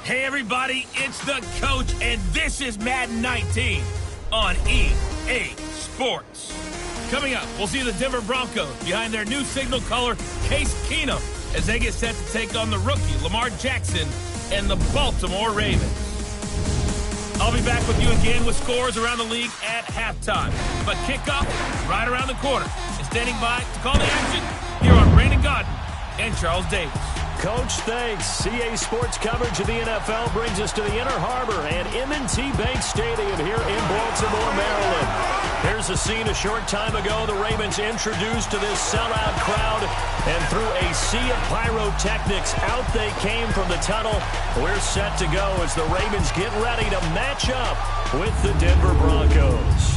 Hey everybody, it's the coach, and this is Madden 19 on EA Sports. Coming up, we'll see the Denver Broncos behind their new signal caller, Case Keenum, as they get set to take on the rookie, Lamar Jackson, and the Baltimore Ravens. I'll be back with you again with scores around the league at halftime. But kickoff is right around the corner. And standing by to call the action here on Brandon Gaudin and Charles Davis. Coach, thanks. EA Sports coverage of the NFL brings us to the Inner Harbor and M&T Bank Stadium here in Baltimore, Maryland. Here's a scene a short time ago. The Ravens introduced to this sellout crowd, and through a sea of pyrotechnics, out they came from the tunnel. We're set to go as the Ravens get ready to match up with the Denver Broncos.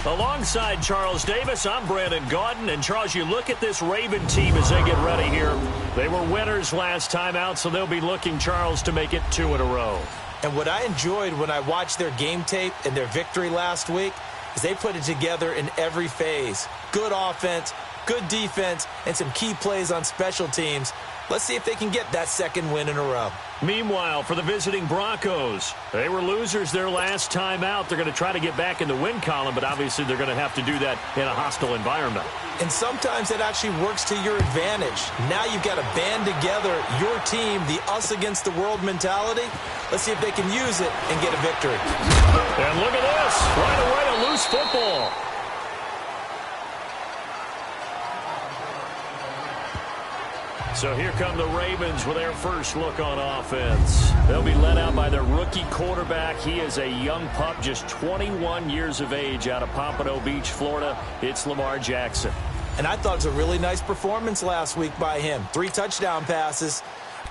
Alongside Charles Davis, I'm Brandon Gaudin. And, Charles, you look at this Raven team as they get ready here. They were winners last time out, so they'll be looking, Charles, to make it 2 in a row. And what I enjoyed when I watched their game tape and their victory last week is they put it together in every phase. Good offense, good defense, and some key plays on special teams. Let's see if they can get that second win in a row. Meanwhile, for the visiting Broncos, they were losers their last time out. They're going to try to get back in the win column, but obviously they're going to have to do that in a hostile environment. And sometimes it actually works to your advantage. Now you've got to band together your team, the us against the world mentality. Let's see if they can use it and get a victory. And look at this. Right away, a loose football. So here come the Ravens with their first look on offense. They'll be led out by their rookie quarterback. He is a young pup, just 21 years of age, out of Pompano Beach, Florida. It's Lamar Jackson. And I thought it was a really nice performance last week by him. 3 touchdown passes.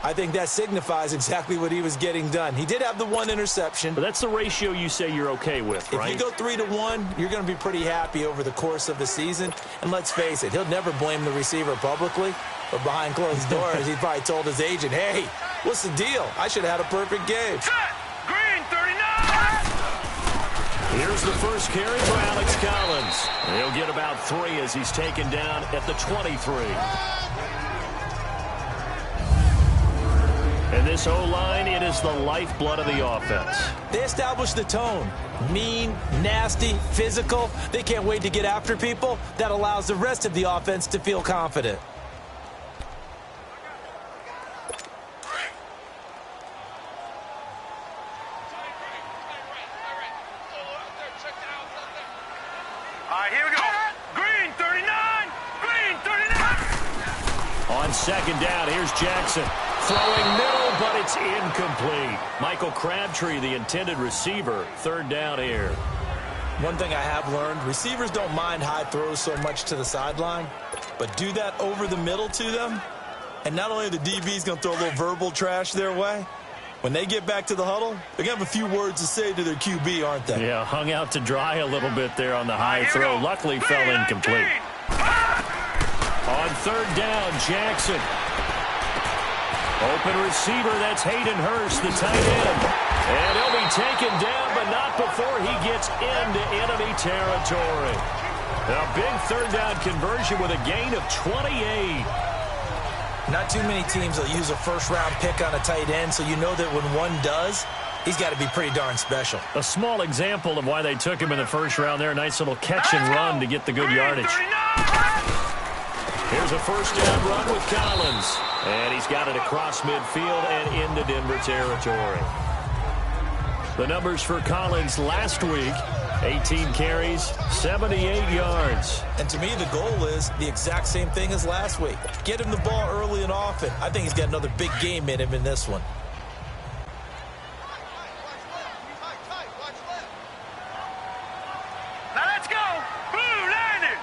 I think that signifies exactly what he was getting done. He did have the 1 interception. But that's the ratio you say you're okay with, right? If you go 3-1, you're going to be pretty happy over the course of the season. And let's face it, he'll never blame the receiver publicly. But behind closed doors, he probably told his agent, hey, what's the deal? I should have had a perfect game. Set! Green 39! Here's the first carry for Alex Collins. He'll get about 3 as he's taken down at the 23. And this O-line, it is the lifeblood of the offense. They establish the tone. Mean, nasty, physical. They can't wait to get after people. That allows the rest of the offense to feel confident. Here we go. Green 39! Green 39! On second down, here's Jackson. Throwing middle, but it's incomplete. Michael Crabtree, the intended receiver. 3rd down here. One thing I have learned, receivers don't mind high throws so much to the sideline, but do that over the middle to them, and not only are the DBs going to throw a little verbal trash their way, when they get back to the huddle, they're going to have a few words to say to their QB, aren't they? Yeah, hung out to dry a little bit there on the high throw. Luckily fell incomplete. On 3rd down, Jackson. Open receiver, that's Hayden Hurst, the tight end. And he'll be taken down, but not before he gets into enemy territory. A big 3rd down conversion with a gain of 28. Not too many teams will use a first-round pick on a tight end, so you know that when one does, he's got to be pretty darn special. A small example of why they took him in the first round there. A nice little catch and run to get the good yardage. Here's a first down run with Collins. And he's got it across midfield and into Denver territory. The numbers for Collins last week, 18 carries, 78 yards. And to me, the goal is the exact same thing as last week. Get him the ball early and often. I think he's got another big game in him in this one. Now let's go! Blue landed!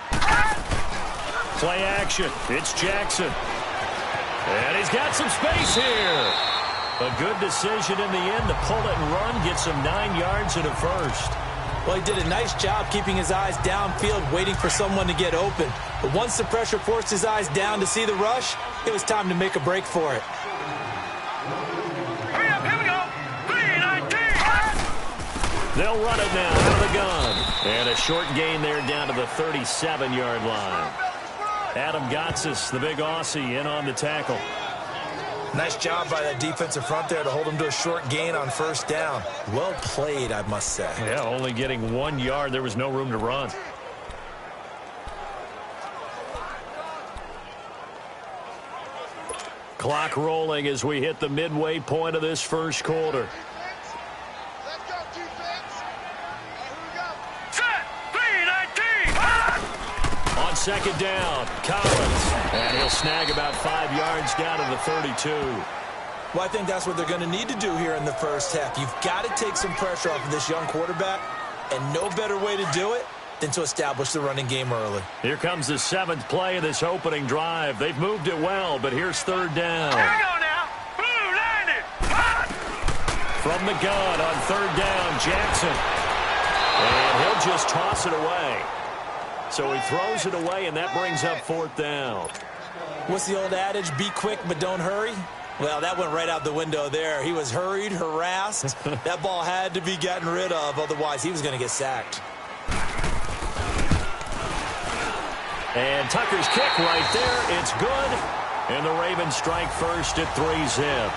Play action. It's Jackson. And he's got some space here. A good decision in the end to pull it and run, gets him 9 yards and a first. Well, he did a nice job keeping his eyes downfield, waiting for someone to get open. But once the pressure forced his eyes down to see the rush, it was time to make a break for it. Hurry up, here we go! 319! They'll run it now out of the gun. And a short gain there down to the 37-yard line. Adam Gotsis, the big Aussie, in on the tackle. Nice job by that defensive front there to hold him to a short gain on first down. Well played, I must say. Yeah, only getting 1 yard. There was no room to run. Clock rolling as we hit the midway point of this first quarter. Let's go, defense. Here we go. Set. 3-19. On second down, Collins. And he'll snag about 5 yards down to the 32. Well, I think that's what they're going to need to do here in the first half. You've got to take some pressure off of this young quarterback, and no better way to do it than to establish the running game early. Here comes the 7th play of this opening drive. They've moved it well, but here's third down. Here we go now. Blue 90. Hot. From the gun on third down, Jackson. And he'll just toss it away. So he throws it away, and that brings up fourth down. What's the old adage? Be quick, but don't hurry. Well, that went right out the window there. He was hurried, harassed. That ball had to be gotten rid of, otherwise he was going to get sacked. And Tucker's kick right there. It's good. And the Ravens strike first at 3-zip.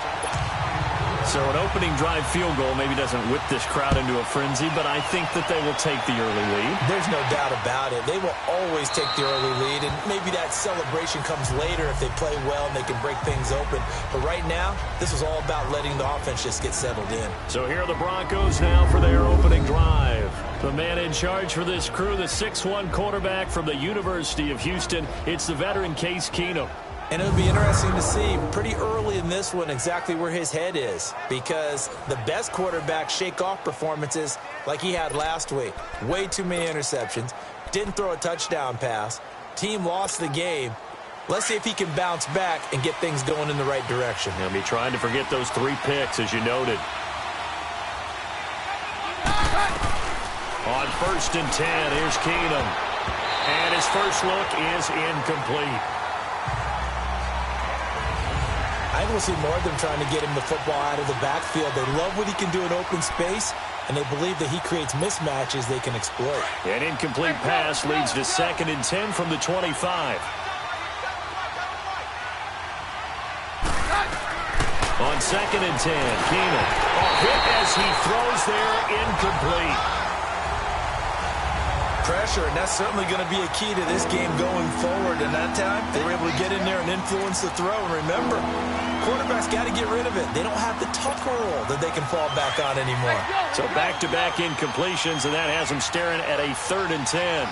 So an opening drive field goal maybe doesn't whip this crowd into a frenzy, but I think that they will take the early lead. There's no doubt about it. They will always take the early lead, and maybe that celebration comes later if they play well and they can break things open. But right now, this is all about letting the offense just get settled in. So here are the Broncos now for their opening drive. The man in charge for this crew, the 6'1 quarterback from the University of Houston. It's the veteran Case Keenum. And it'll be interesting to see pretty early in this one exactly where his head is, because the best quarterbacks shake off performances like he had last week. Way too many interceptions. Didn't throw a touchdown pass. Team lost the game. Let's see if he can bounce back and get things going in the right direction. He'll be trying to forget those 3 picks, as you noted. On 1st and 10, here's Keenum. And his first look is incomplete. I think we'll see more of them trying to get him the football out of the backfield. They love what he can do in open space, and they believe that he creates mismatches they can exploit. An incomplete pass leads to 2nd and 10 from the 25. On 2nd and 10, Keenum. A hit as he throws there, incomplete. Pressure, and that's certainly going to be a key to this game going forward. And that time, they were able to get in there and influence the throw. And remember, quarterbacks got to get rid of it. They don't have the Tucker roll that they can fall back on anymore. So back-to-back incompletions, and that has them staring at a 3rd and 10.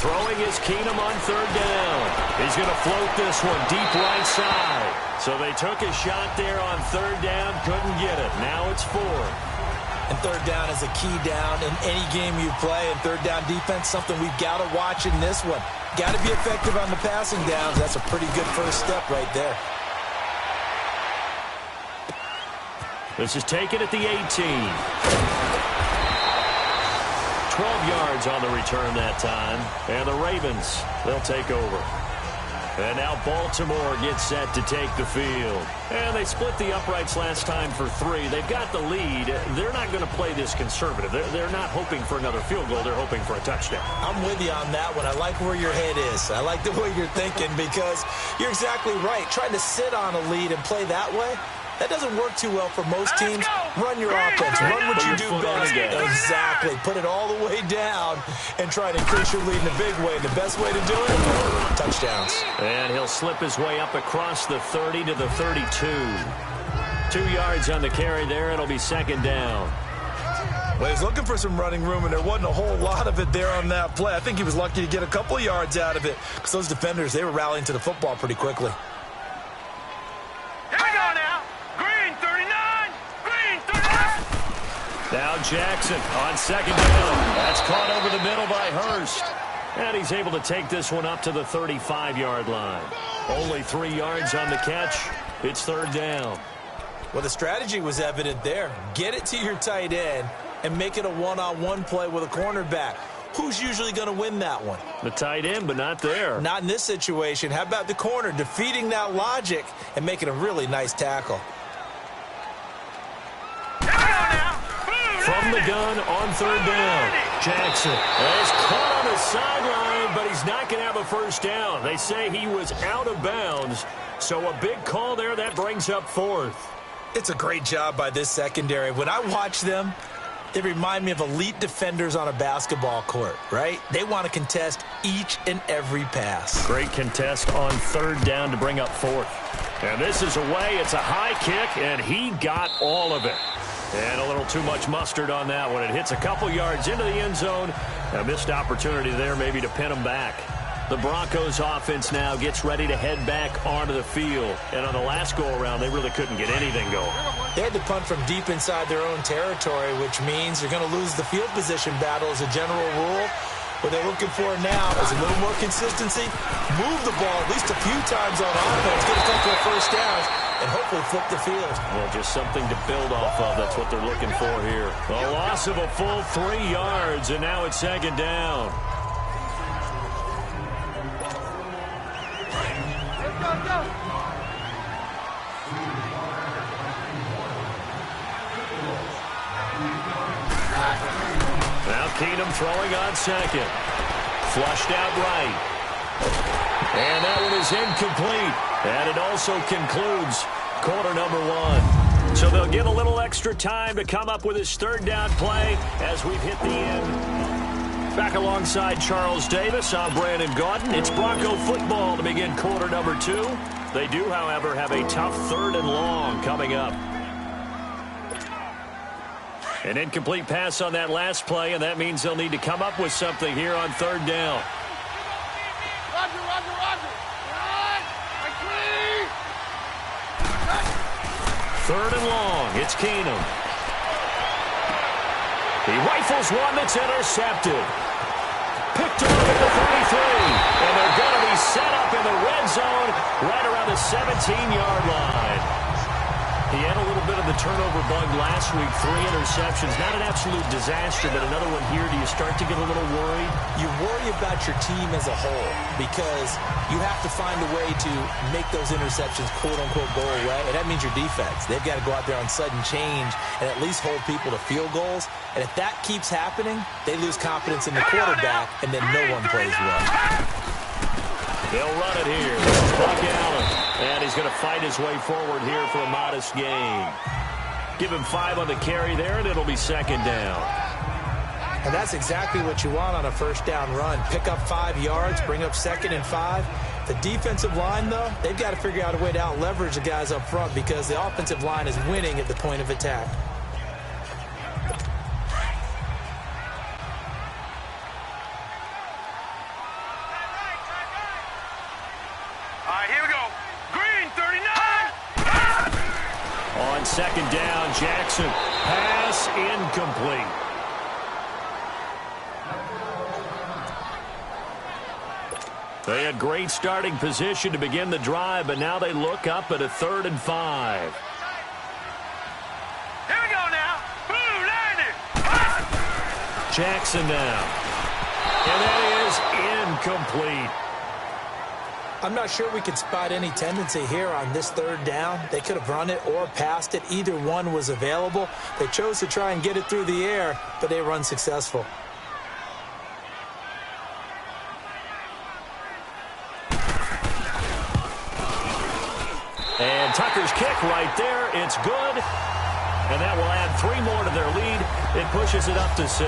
Throwing is Keenum on 3rd down. He's going to float this one deep right side. So they took a shot there on 3rd down, couldn't get it. Now it's 4th. And 3rd down is a key down in any game you play. And 3rd down defense, something we've got to watch in this one. Got to be effective on the passing downs. That's a pretty good first step right there. This is taken at the 18. 12 yards on the return that time. And the Ravens, they'll take over. And now Baltimore gets set to take the field. And they split the uprights last time for 3. They've got the lead. They're not going to play this conservative. They're not hoping for another field goal. They're hoping for a touchdown. I'm with you on that one. I like where your head is. I like the way you're thinking, because you're exactly right. Trying to sit on a lead and play that way, that doesn't work too well for most teams. Run your offense. Run what you do best. Exactly. Put it all the way down and try to increase your lead in a big way. And the best way to do it, touchdowns. And he'll slip his way up across the 30 to the 32. 2 yards on the carry there. It'll be 2nd down. Well, he's looking for some running room, and there wasn't a whole lot of it there on that play. I think he was lucky to get a couple of yards out of it, because those defenders, they were rallying to the football pretty quickly. Now Jackson on 2nd down. That's caught over the middle by Hurst. And he's able to take this one up to the 35-yard line. Only 3 yards on the catch. It's 3rd down. Well, the strategy was evident there. Get it to your tight end and make it a one-on-one play with a cornerback. Who's usually going to win that one? The tight end, but not there. Not in this situation. How about the corner defeating that logic and making a really nice tackle? From the gun on 3rd down. Jackson is caught on the sideline, but he's not going to have a first down. They say he was out of bounds, so a big call there. That brings up fourth. It's a great job by this secondary. When I watch them, they remind me of elite defenders on a basketball court, right? They want to contest each and every pass. Great contest on third down to bring up fourth. And this is away. It's a high kick, and he got all of it. And a little too much mustard on that one. It hits a couple yards into the end zone. A missed opportunity there maybe to pin him back. The Broncos offense now gets ready to head back onto the field. And on the last go-around, they really couldn't get anything going. They had to punt from deep inside their own territory, which means you're going to lose the field position battle as a general rule. What they're looking for now is a little more consistency, move the ball at least a few times on offense, get a couple of first downs, and hopefully flip the field. Well, just something to build off of. That's what they're looking for here. A loss of a full 3 yards, and now it's second down. Now Keenum throwing on second. Flushed out right. And that one is incomplete. And it also concludes quarter number one. So they'll get a little extra time to come up with his third down play as we've hit the end. Back alongside Charles Davis, I'm Brandon Gaudin. It's Bronco football to begin quarter number two. They do, however, have a tough third and long coming up. An incomplete pass on that last play, and that means they'll need to come up with something here on third down. Roger. Run! Agree! Third and long. It's Keenum. He rifles one that's intercepted. Picked up at the 33. And they're going to be set up in the red zone right around the 17-yard line. He had a little bit of the turnover bug last week, 3 interceptions. Not an absolute disaster, but another one here. Do you start to get a little worried? You worry about your team as a whole because you have to find a way to make those interceptions, quote-unquote, go away, and that means your defense. They've got to go out there on sudden change and at least hold people to field goals. And if that keeps happening, they lose confidence in the quarterback, and then no one plays well. They'll run it here. This is Buck Allen. And he's going to fight his way forward here for a modest gain. Give him 5 on the carry there, and it'll be second down. And that's exactly what you want on a first down run. Pick up 5 yards, bring up second and 5. The defensive line, though, they've got to figure out a way to out-leverage the guys up front because the offensive line is winning at the point of attack. On second down, Jackson. Pass incomplete. They had great starting position to begin the drive, but now they look up at a 3rd and 5. Here we go now. Blue landed. Jackson now. And that is incomplete. I'm not sure we could spot any tendency here on this 3rd down. They could have run it or passed it. Either one was available. They chose to try and get it through the air, but they were unsuccessful. And Tucker's kick right there. It's good. And that will add 3 more to their lead. It pushes it up to 6.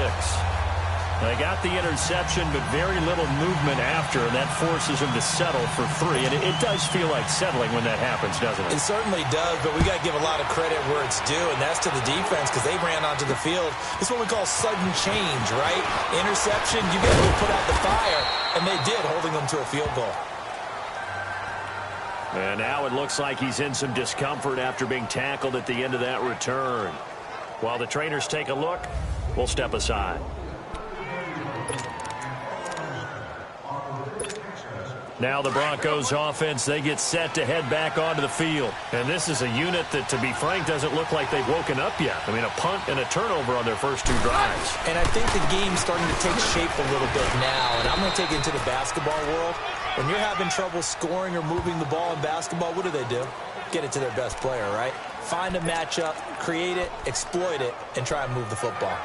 They got the interception, but very little movement after, and that forces them to settle for 3. And it does feel like settling when that happens, doesn't it? It certainly does, but we got to give a lot of credit where it's due, and that's to the defense because they ran onto the field. It's what we call sudden change, right? Interception, you got to put out the fire, and they did, holding them to a field goal. And now it looks like he's in some discomfort after being tackled at the end of that return. While the trainers take a look, we'll step aside. Now the Broncos offense, they get set to head back onto the field. And this is a unit that, to be frank, doesn't look like they've woken up yet. I mean, a punt and a turnover on their first 2 drives. And I think the game's starting to take shape a little bit now. And I'm going to take it into the basketball world. When you're having trouble scoring or moving the ball in basketball, what do? Get it to their best player, right? Find a matchup, create it, exploit it, and try and move the football.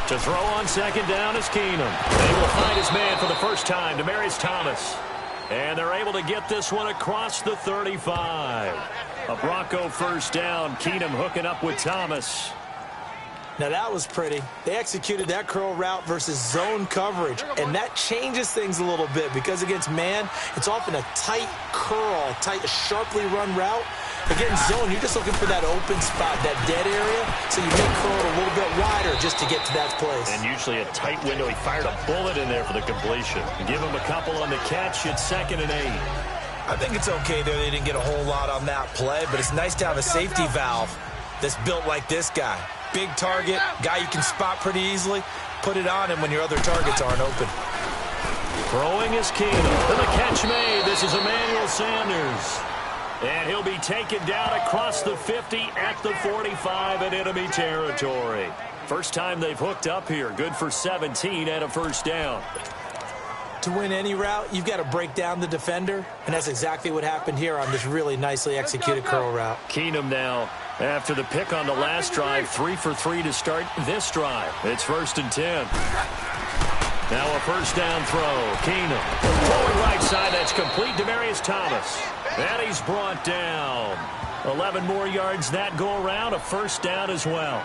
To throw on second down is Keenum. They will find his man for the first time, Demaryius Thomas. And they're able to get this one across the 35. A Bronco first down. Keenum hooking up with Thomas. Now that was pretty. They executed that curl route versus zone coverage, and that changes things a little bit because against man, it's often a tight curl, sharply run route. Against zone, you're just looking for that open spot, that dead area, so you make curl a little bit wider just to get to that place. And usually a tight window. He fired a bullet in there for the completion. Give him a couple on the catch. It's 2nd and 8. I think it's okay there. They didn't get a whole lot on that play, but it's nice to have a safety valve that's built like this guy. Big target, guy you can spot pretty easily. Put it on him when your other targets aren't open. Throwing is Keenum. And the catch made. This is Emmanuel Sanders. And he'll be taken down across the 50 at the 45 in enemy territory. First time they've hooked up here. Good for 17 and a first down. To win any route, you've got to break down the defender, and that's exactly what happened here on this really nicely executed curl route. Keenum now, after the pick on the last drive, 3 for 3 to start this drive. It's 1st and 10. Now a first down throw. Keenum. Throwing right side, that's complete. Demaryius Thomas. And he's brought down. 11 more yards that go around. A first down as well.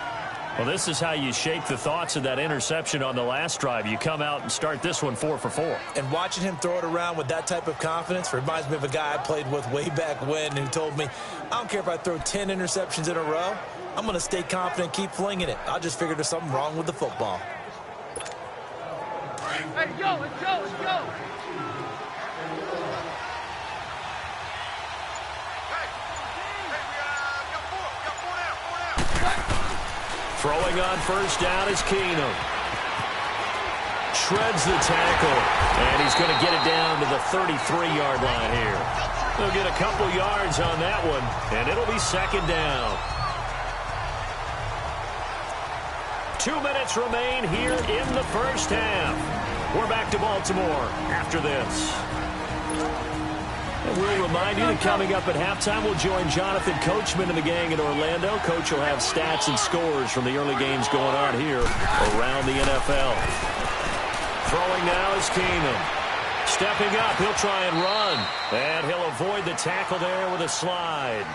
Well, this is how you shake the thoughts of that interception on the last drive. You come out and start this one 4 for 4. And watching him throw it around with that type of confidence reminds me of a guy I played with way back when who told me, I don't care if I throw 10 interceptions in a row. I'm going to stay confident, keep flinging it. I just figured there's something wrong with the football. Hey, let's go, let's go. Throwing on first down is Keenum. Shreds the tackle, and he's going to get it down to the 33-yard line here. He'll get a couple yards on that one, and it'll be 2nd down. 2 minutes remain here in the first half. We're back to Baltimore after this. And we'll remind you that coming up at halftime, we'll join Jonathan Coachman and the gang in Orlando. Coach will have stats and scores from the early games going on here around the NFL. Throwing now is Keenum. Stepping up, he'll try and run. And he'll avoid the tackle there with a slide.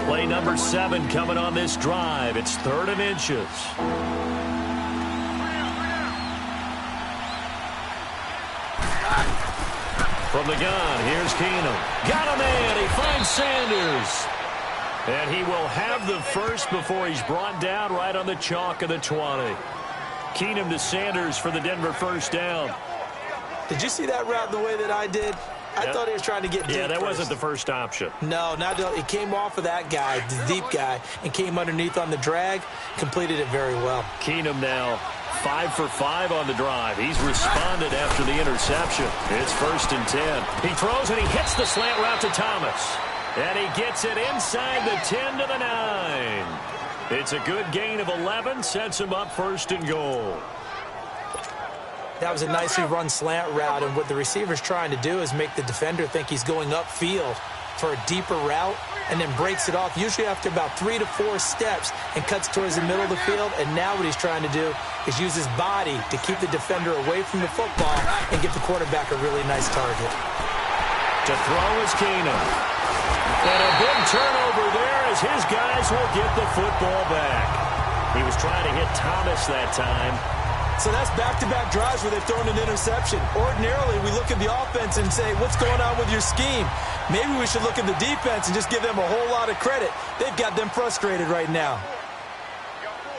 Play number 7 coming on this drive. It's 3rd and inches. From the gun, here's Keenum. Got a man. He finds Sanders. And he will have the first before he's brought down right on the chalk of the 20. Keenum to Sanders for the Denver first down. Did you see that route the way that I did? I thought he was trying to get deep. Yeah, that first. wasn't the first option. No, he came off of that guy, the deep guy, and came underneath on the drag, completed it very well. Keenum now 5 for 5 on the drive. He's responded after the interception. It's 1st and 10. He throws and he hits the slant route to Thomas. And he gets it inside the 10 to the 9. It's a good gain of 11, sets him up 1st and goal. That was a nicely run slant route, and what the receiver's trying to do is make the defender think he's going upfield for a deeper route and then breaks it off, usually after about 3 to 4 steps, and cuts towards the middle of the field. And now what he's trying to do is use his body to keep the defender away from the football and give the quarterback a really nice target. To throw is Keenum. And a big turnover there as his guys will get the football back. He was trying to hit Thomas that time. So that's back-to-back drives where they've thrown an interception. Ordinarily, we look at the offense and say, what's going on with your scheme? Maybe we should look at the defense and just give them a whole lot of credit. They've got them frustrated right now. All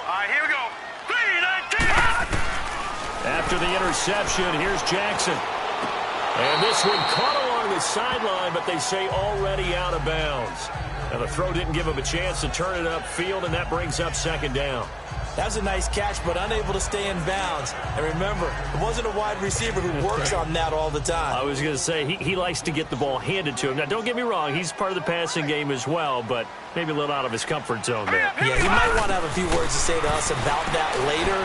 right, here we go. 3-19. After the interception, here's Jackson. And this one caught along the sideline, but they say already out of bounds. Now the throw didn't give him a chance to turn it upfield, and that brings up 2nd down. That was a nice catch, but unable to stay in bounds. And remember, it wasn't a wide receiver who works on that all the time. I was going to say, he likes to get the ball handed to him. Now, don't get me wrong, he's part of the passing game as well, but maybe a little out of his comfort zone there. Yeah, he might want to have a few words to say to us about that later.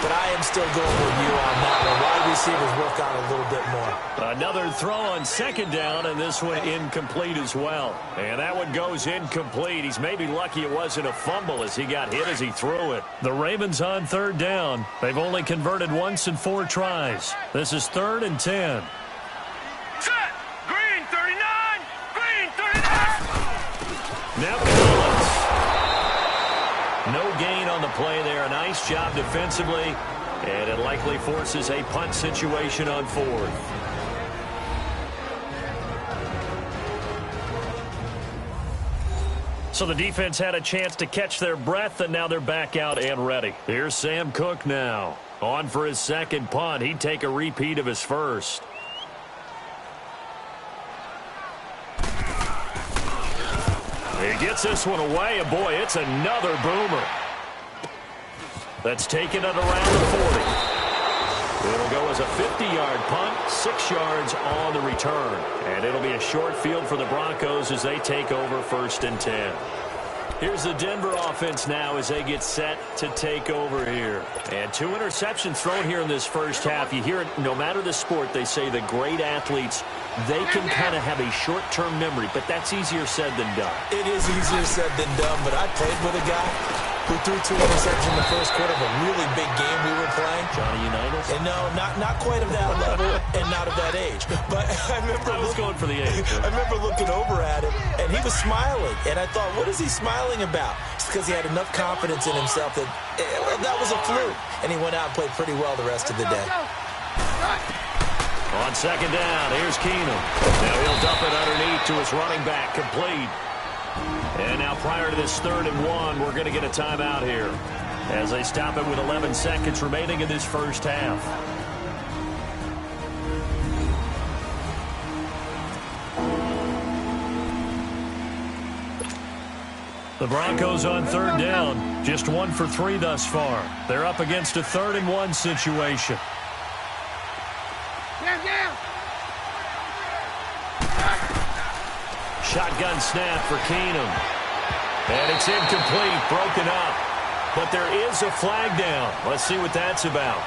but I am still going with you on that one. Wide receivers work on a little bit more. Another throw on second down, and this one incomplete as well. And that one goes incomplete. He's maybe lucky it wasn't a fumble as he got hit as he threw it. The Ravens on third down. They've only converted once in 4 tries. This is 3rd and 10. Set! Green 39! Green 39! Now Collins. No gain on the play there. A nice job defensively. And it likely forces a punt situation on 4th. So the defense had a chance to catch their breath, and now they're back out and ready. Here's Sam Cook now. On for his second punt. He'd take a repeat of his first. He gets this one away, and boy, it's another boomer. That's taken at around the 40. It'll go as a 50-yard punt, 6 yards on the return. And it'll be a short field for the Broncos as they take over 1st and 10. Here's the Denver offense now as they get set to take over here. And 2 interceptions thrown here in this first half. You hear it, no matter the sport, they say the great athletes, they can kind of have a short-term memory, but that's easier said than done. It is easier said than done, but I played with a guy who threw 2 interceptions in the first quarter of a really big game we were playing. Johnny Unitas? And no, not quite of that level and not of that age. But I remember I was going for the age. I remember looking over at him, and he was smiling. And I thought, what is he smiling about? It's because he had enough confidence in himself that that was a fluke. And he went out and played pretty well the rest of the day. On second down, here's Keenum. Now he'll dump it underneath to his running back, complete. And now prior to this 3rd and 1, we're going to get a timeout here as they stop it with 11 seconds remaining in this first half. The Broncos on 3rd down, just 1 for 3 thus far. They're up against a 3rd and 1 situation. Shotgun snap for Keenum. And it's incomplete, broken up. But there is a flag down. Let's see what that's about.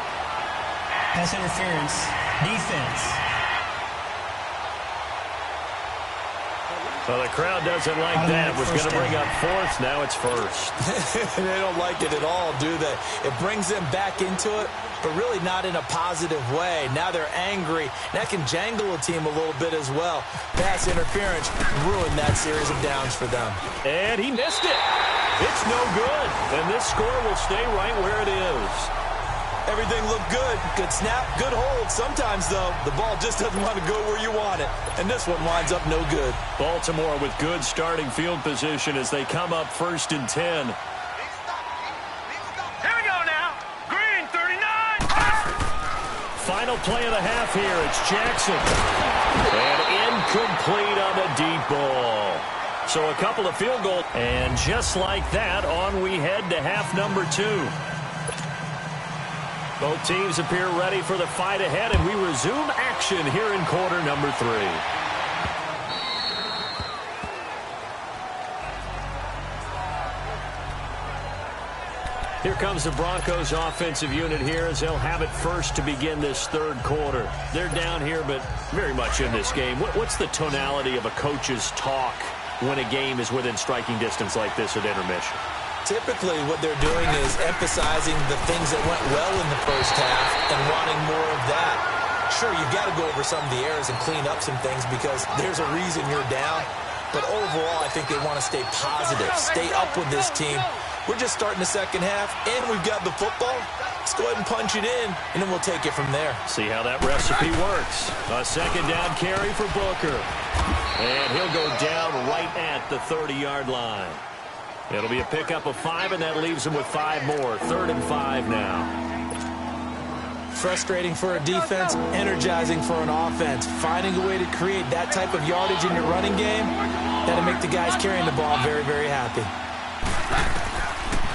Pass interference. Defense. Well, the crowd doesn't like that. Was going to bring up 4th. Now it's 1st. They don't like it at all, do they? It brings them back into it, but really not in a positive way. Now they're angry. That can jangle a team a little bit as well. Pass interference ruined that series of downs for them. And he missed it. It's no good. And this score will stay right where it is. Everything looked good. Good snap, good hold. Sometimes, though, the ball just doesn't want to go where you want it. And this one winds up no good. Baltimore with good starting field position as they come up 1st and 10. Here we go now. Green 39! Final play of the half here. It's Jackson. And incomplete on the deep ball. So a couple of field goals. And just like that, on we head to half number 2. Both teams appear ready for the fight ahead, and we resume action here in quarter number 3. Here comes the Broncos offensive unit here as they'll have it first to begin this 3rd quarter. They're down here, but very much in this game. What's the tonality of a coach's talk when a game is within striking distance like this at intermission? Typically, what they're doing is emphasizing the things that went well in the first half and wanting more of that. Sure, you've got to go over some of the errors and clean up some things because there's a reason you're down. But overall, I think they want to stay positive, stay up with this team. We're just starting the second half, and we've got the football. Let's go ahead and punch it in, and then we'll take it from there. See how that recipe works. A second down carry for Booker. And he'll go down right at the 30-yard line. It'll be a pickup of 5, and that leaves him with 5 more. 3rd and 5 now. Frustrating for a defense, energizing for an offense. Finding a way to create that type of yardage in your running game, that'll make the guys carrying the ball very, very happy.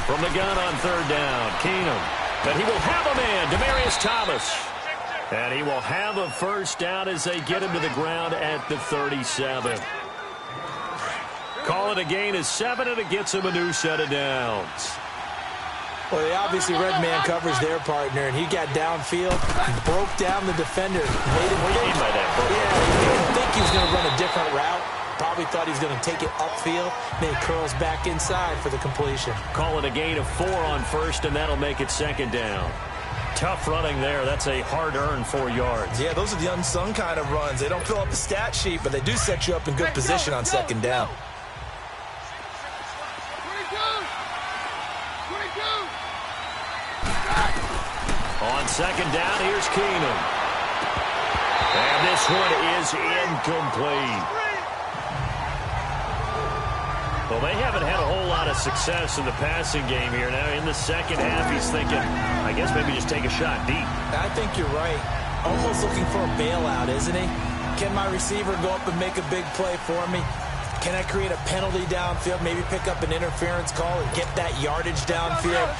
From the gun on 3rd down, Keenum. But he will have a man, Demaryius Thomas. And he will have a first down as they get him to the ground at the 37. Call it a gain of 7, and it gets him a new set of downs. Well, they obviously read man coverage their partner, and he got downfield, broke down the defender. What do you mean by that? He didn't think he was going to run a different route. Probably thought he was going to take it upfield. Then he curls back inside for the completion. Call it a gain of 4 on first, and that'll make it second down. Tough running there. That's a hard-earned 4 yards. Yeah, those are the unsung kind of runs. They don't fill up the stat sheet, but they do set you up in good position on second down. On second down, here's Keenum. And this one is incomplete. Well, they haven't had a whole lot of success in the passing game here. Now, in the second half, he's thinking, I guess maybe just take a shot deep. I think you're right. Almost looking for a bailout, isn't he? Can my receiver go up and make a big play for me? Can I create a penalty downfield, maybe pick up an interference call and get that yardage downfield?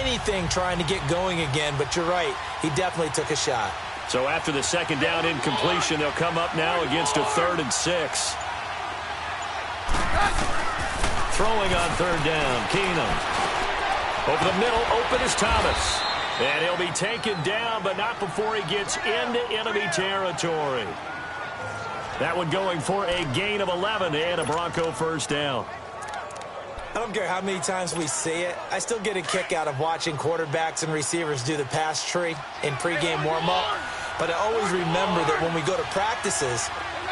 Anything trying to get going again, but you're right. He definitely took a shot. So after the second down incompletion, they'll come up now against a 3rd and 6. Throwing on 3rd down, Keenum. Over the middle, open is Thomas. And he'll be taken down, but not before he gets into enemy territory. That one going for a gain of 11 and a Bronco first down. I don't care how many times we see it. I still get a kick out of watching quarterbacks and receivers do the pass tree in pregame warm-up. But I always remember that when we go to practices,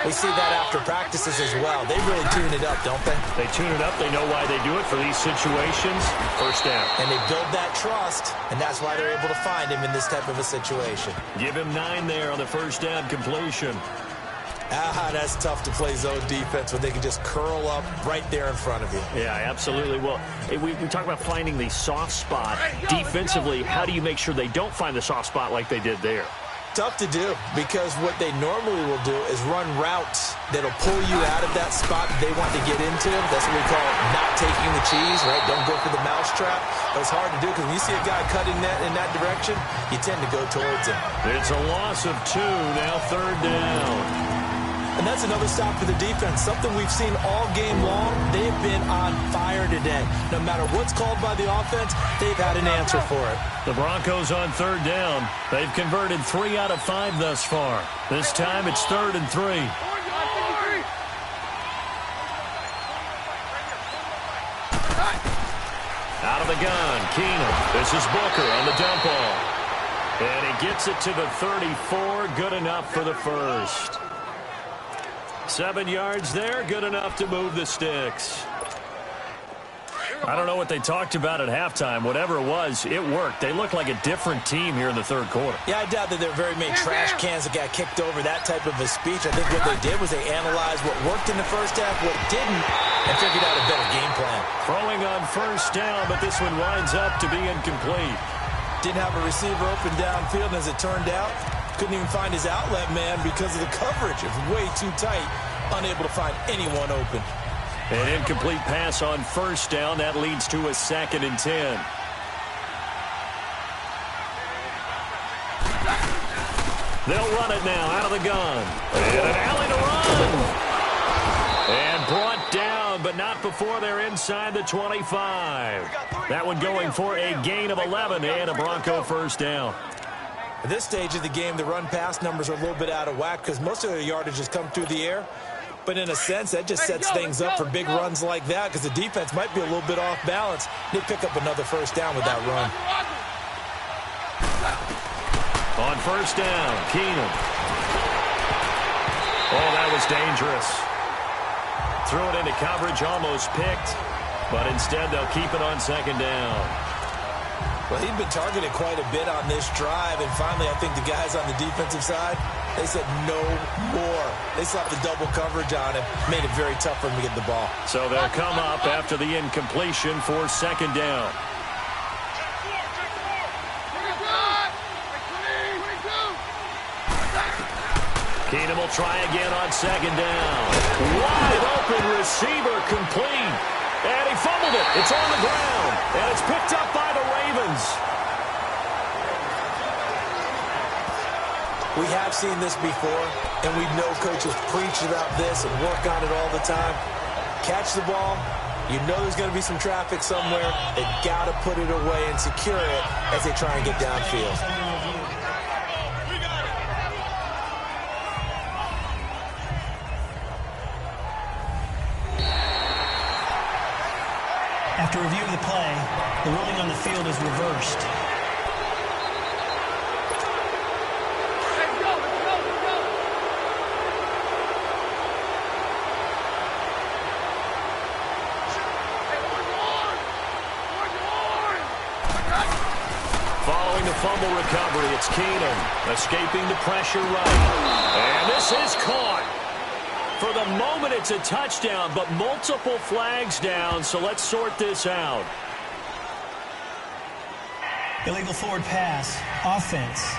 we see that after practices as well. They really tune it up, don't they? They tune it up. They know why they do it for these situations. First down. And they build that trust, and that's why they're able to find him in this type of a situation. Give him 9 there on the first down completion. That's tough to play zone defense when they can just curl up right there in front of you. Yeah, absolutely. Well, we talk about finding the soft spot. Defensively, how do you make sure they don't find the soft spot like they did there? Tough to do, because what they normally will do is run routes that'll pull you out of that spot that they want to get into. That's what we call not taking the cheese, right? Don't go for the mousetrap. But it's hard to do because when you see a guy cutting that in that direction, you tend to go towards him. It's a loss of 2, now 3rd down. And that's another stop for the defense, something we've seen all game long. They've been on fire today. No matter what's called by the offense, they've had an answer for it. The Broncos on 3rd down. They've converted 3 out of 5 thus far. This time it's 3rd and 3. Out of the gun, Keenum. This is Booker on the dump off. And he gets it to the 34. Good enough for the first. 7 yards there, good enough to move the sticks. I don't know what they talked about at halftime. Whatever it was, it worked. They looked like a different team here in the 3rd quarter. Yeah, I doubt that there were very many trash cans that got kicked over, that type of a speech. I think what they did was they analyzed what worked in the first half, what didn't, and figured out a better game plan. Throwing on first down, but this one winds up to be incomplete. Didn't have a receiver open downfield, and as it turned out, couldn't even find his outlet man because of the coverage. It was way too tight, unable to find anyone open. An incomplete pass on first down. That leads to a 2nd and 10. They'll run it now out of the gun. And an alley to run. And brought down, but not before they're inside the 25. That one going for a gain of 11 and a Bronco first down. At this stage of the game, the run-pass numbers are a little bit out of whack because most of their yardage has come through the air. But in a sense, that just sets things up for big runs like that because the defense might be a little bit off balance. They pick up another first down with that run. On first down, Keenum. Oh, that was dangerous. Threw it into coverage, almost picked. But instead, they'll keep it on second down. Well, he'd been targeted quite a bit on this drive, and finally I think the guys on the defensive side, they said no more. They slapped the double coverage on him, made it very tough for him to get the ball. So they'll come up after the incompletion for second down. Keenum will try again on second down. Wide open receiver complete. And he fumbled it. It's on the ground. And it's picked up by the Ravens. We have seen this before, and we know coaches preach about this and work on it all the time. Catch the ball, You know there's going to be some traffic somewhere. They've got to put it away and secure it as they try and get downfield. After review of the play, the ruling on the field is reversed. Following the fumble recovery, it's Keenum escaping the pressure right. And this is caught. For the moment, it's a touchdown, but multiple flags down, so let's sort this out. Illegal forward pass. Offense.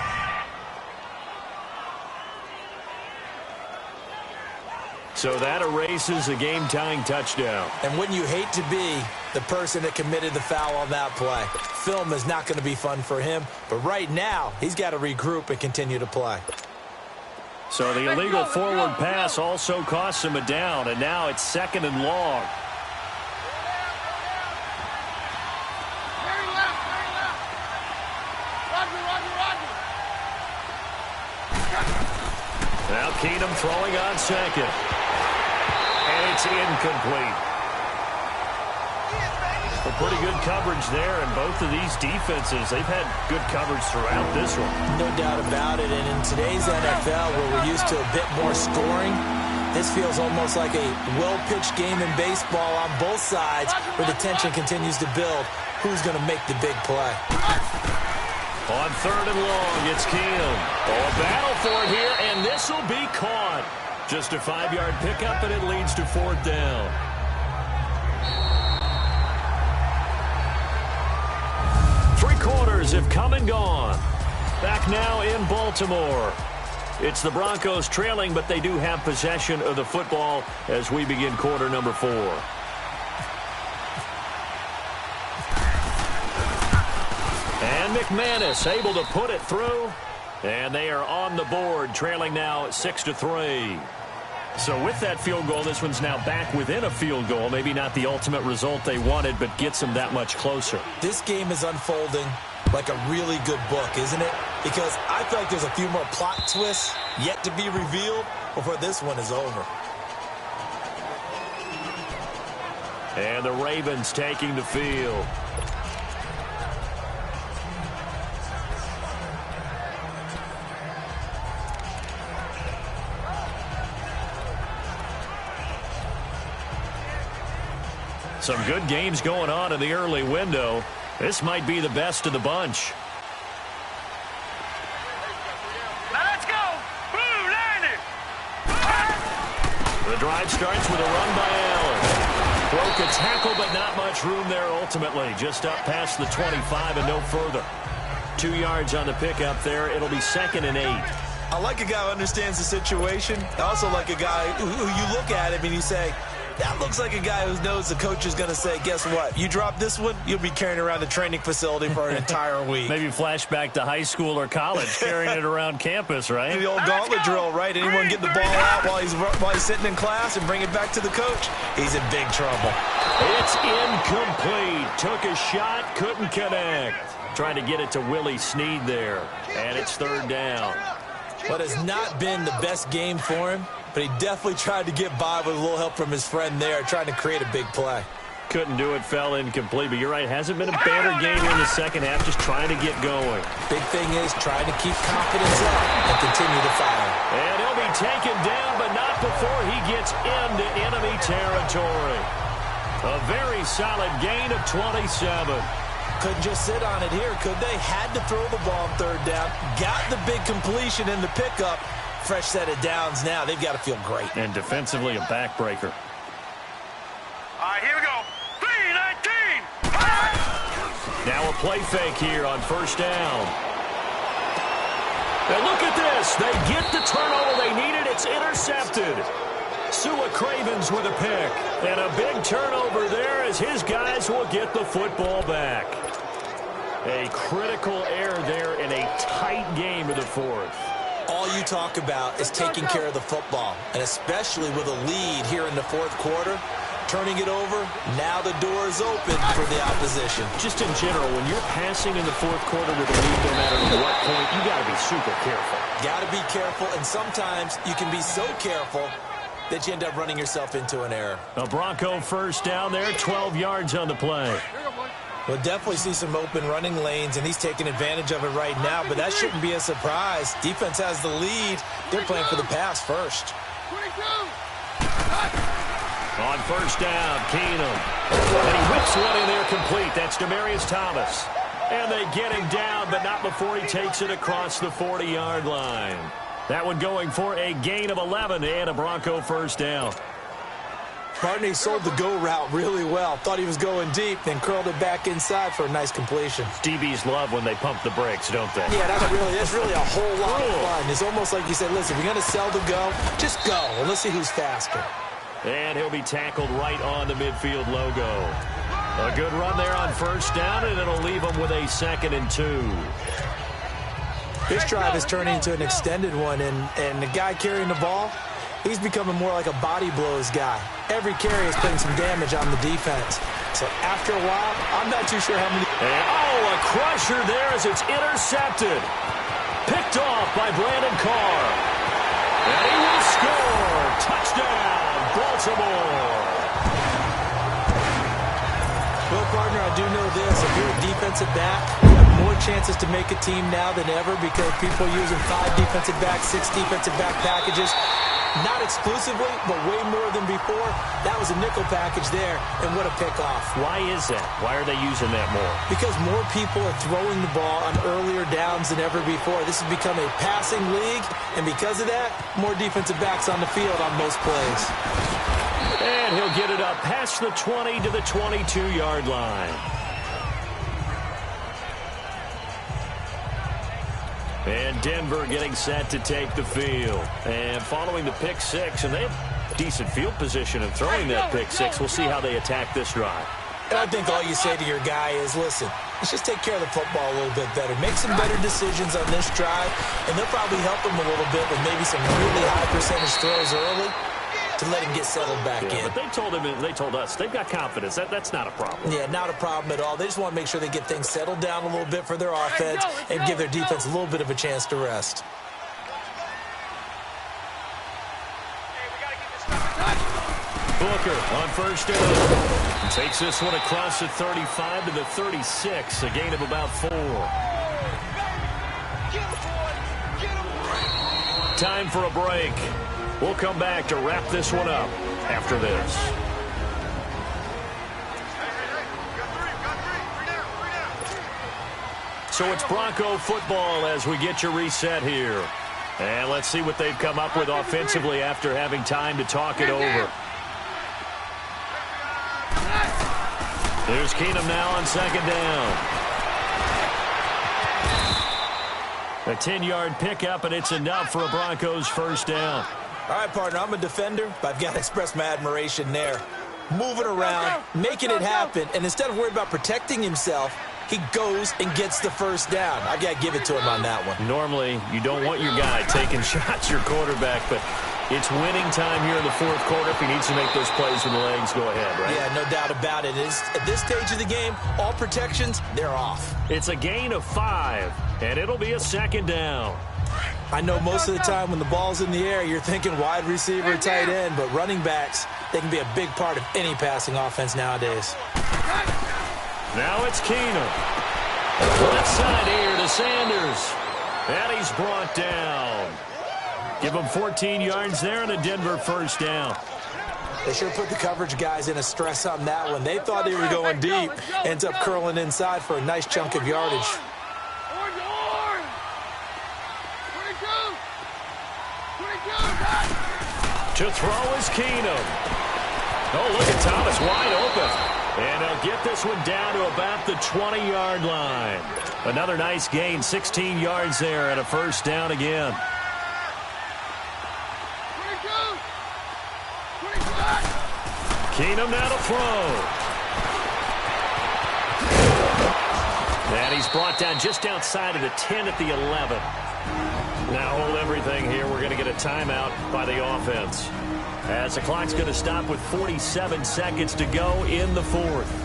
So that erases a game-tying touchdown. And wouldn't you hate to be the person that committed the foul on that play? Film is not going to be fun for him, but right now, he's got to regroup and continue to play. So the illegal forward pass also costs him a down, and now it's 2nd and long. Now Keenum throwing on 2nd. And it's incomplete. Well, pretty good coverage there, and both of these defenses, they've had good coverage throughout this one. No doubt about it, and in today's NFL, where we're used to a bit more scoring, this feels almost like a well-pitched game in baseball on both sides, where the tension continues to build. Who's going to make the big play? On 3rd and long, it's Keenum. Oh, a battle for it here, and this will be caught. Just a 5-yard pickup, and it leads to 4th down. Quarters have come and gone. Back now in Baltimore. It's the Broncos trailing, but they do have possession of the football as we begin quarter number 4. And McManus able to put it through. And they are on the board, trailing now 6-3. So with that field goal, this one's now back within a field goal. Maybe not the ultimate result they wanted, but gets them that much closer. This game is unfolding like a really good book, isn't it? Because I feel like there's a few more plot twists yet to be revealed before this one is over. And the Ravens taking the field. Some good games going on in the early window. This might be the best of the bunch. Now let's go. Blue Lightning. The drive starts with a run by Allen. Broke a tackle, but not much room there ultimately. Just up past the 25 and no further. 2 yards on the pickup there. It'll be 2nd and 8. I like a guy who understands the situation. I also like a guy who you look at him and you say, that looks like a guy who knows the coach is going to say, guess what? You drop this one, you'll be carrying around the training facility for an entire week. Maybe flashback to high school or college, carrying it around campus, right? The old gauntlet drill, right? Anyone get the ball out while he's sitting in class and bring it back to the coach? He's in big trouble. It's incomplete. Took a shot, couldn't connect. Trying to get it to Willie Snead there. And it's 3rd down. But it's not been the best game for him, but he definitely tried to get by with a little help from his friend there, trying to create a big play. Couldn't do it, fell incomplete, but you're right, hasn't been a banner game here in the second half, just trying to get going. Big thing is trying to keep confidence up and continue to fire. And he'll be taken down, but not before he gets into enemy territory. A very solid gain of 27. Couldn't just sit on it here, could they? Had to throw the ball on 3rd down. Got the big completion in the pickup. Fresh set of downs now. They've got to feel great. And defensively, a backbreaker. All right, here we go. 3-19. Now a play fake here on 1st down. And look at this. They get the turnover they needed. It's intercepted. Sua Cravens with a pick. And a big turnover there as his guys will get the football back. A critical error there in a tight game of the 4th. All you talk about is taking care of the football, and especially with a lead here in the 4th quarter, turning it over. Now the door is open for the opposition. Just in general, when you're passing in the fourth quarter with a lead, no matter what point, you got to be super careful. Got to be careful, and sometimes you can be so careful that you end up running yourself into an error. A Bronco first down there, 12 yards on the play. We'll definitely see some open running lanes, and he's taking advantage of it right now, but that shouldn't be a surprise. Defense has the lead. They're playing for the pass first. On first down, Keenum. And he whips one in there complete. That's Demaryius Thomas. And they get him down, but not before he takes it across the 40-yard line. That one going for a gain of 11 and a Bronco first down. Barney sold the go route really well. Thought he was going deep, then curled it back inside for a nice completion. DBs love when they pump the brakes, don't they? Yeah, that's really a whole lot of fun. It's almost like you said, listen, we're going to sell the go. Just go, and let's see who's faster. And he'll be tackled right on the midfield logo. A good run there on first down, and it'll leave him with a 2nd and 2. This drive is turning into an extended one, and the guy carrying the ball, he's becoming more like a body blows guy. Every carry is putting some damage on the defense. So after a while, I'm not too sure how many... And, a crusher there as it's intercepted. Picked off by Brandon Carr. And he will score. Touchdown, Baltimore. Well, partner, I do know this. If you're a defensive back, you have more chances to make a team now than ever because people are using 5 defensive backs, 6 defensive back packages. Not exclusively, but way more than before. That was a nickel package there, and what a pickoff. Why is that? Why are they using that more? Because more people are throwing the ball on earlier downs than ever before. This has become a passing league, and because of that, more defensive backs on the field on most plays. And he'll get it up past the 20 to the 22-yard line. And Denver getting set to take the field. And following the pick six, and they have decent field position in throwing that pick six. We'll see how they attack this drive. And I think all you say to your guy is, listen, let's just take care of the football a little bit better. Make some better decisions on this drive, and they'll probably help him a little bit with maybe some really high percentage throws early to let him get settled back in. But they told us they've got confidence. That's not a problem. Yeah, not a problem at all. They just want to make sure they get things settled down a little bit for their offense and give their defense a little bit of a chance to rest. Booker on first down. Takes this one across the 35 to the 36, a gain of about 4. Time for a break. We'll come back to wrap this one up after this. So it's Bronco football as we get you reset here. And let's see what they've come up with offensively after having time to talk it over. There's Keenum now on second down. A 10-yard pickup, and it's enough for a Broncos first down. All right, partner, I'm a defender, but I've got to express my admiration there. Moving around, making it happen, and instead of worrying about protecting himself, he goes and gets the first down. I've got to give it to him on that one. Normally, you don't want your guy taking shots, your quarterback, but it's winning time here in the fourth quarter. If he needs to make those plays with the legs, go ahead, right? Yeah, no doubt about it. At this stage of the game, all protections, they're off. It's a gain of 5, and it'll be a second down. I know most of the time when the ball's in the air, you're thinking wide receiver, tight end, but running backs, they can be a big part of any passing offense nowadays. Now it's Keenum. Left side here to Sanders. And he's brought down. Give him 14 yards there and a Denver first down. They sure put the coverage guys in a stress on that one. They thought they were going deep. Ends up curling inside for a nice chunk of yardage. To throw is Keenum. Oh, look at Thomas wide open. And he'll get this one down to about the 20-yard line. Another nice gain, 16 yards there and a first down again. Keenum now to throw. And he's brought down just outside of the 10 at the 11. Now hold everything here. We're going to get a timeout by the offense. As the clock's going to stop with 47 seconds to go in the fourth.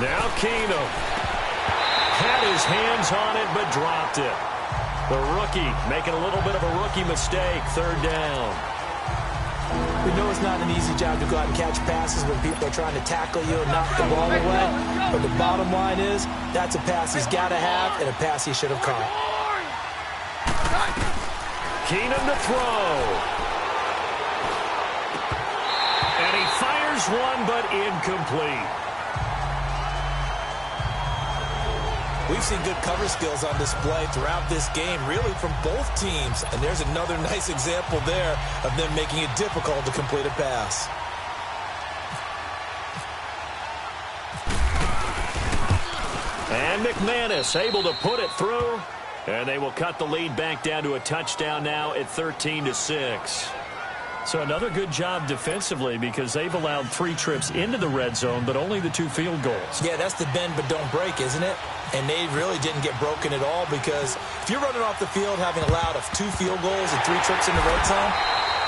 Now Keenum had his hands on it but dropped it. The rookie making a little bit of a rookie mistake. Third down. We know it's not an easy job to go out and catch passes when people are trying to tackle you and knock the ball away. But the bottom line is that's a pass he's got to have and a pass he should have caught. Keenum to throw. And he fires one but incomplete. We've seen good cover skills on display throughout this game, really from both teams. And there's another nice example there of them making it difficult to complete a pass. And McManus able to put it through. And they will cut the lead back down to a touchdown now at 13-6. So another good job defensively because they've allowed 3 trips into the red zone, but only the 2 field goals. Yeah, that's the bend but don't break, isn't it? And they really didn't get broken at all because if you're running off the field having allowed 2 field goals and 3 trips in the red zone,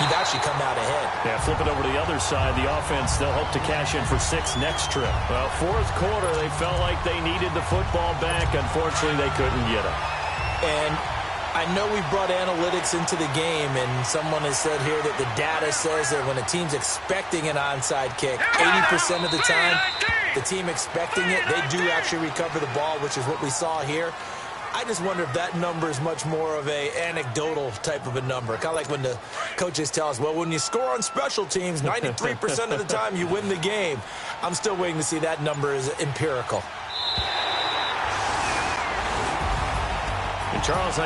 you've actually come out ahead. Yeah, flip it over to the other side. The offense, they'll hope to cash in for 6 next trip. Well, fourth quarter, they felt like they needed the football back. Unfortunately, they couldn't get it. And I know we brought analytics into the game, and someone has said here that the data says that when a team's expecting an onside kick, 80% of the time, the team expecting it, they do actually recover the ball, which is what we saw here. I just wonder if that number is much more of a anecdotal type of a number. Kind of like when the coaches tell us, well, when you score on special teams, 93% of the time you win the game. I'm still waiting to see that number is empirical. And Charles,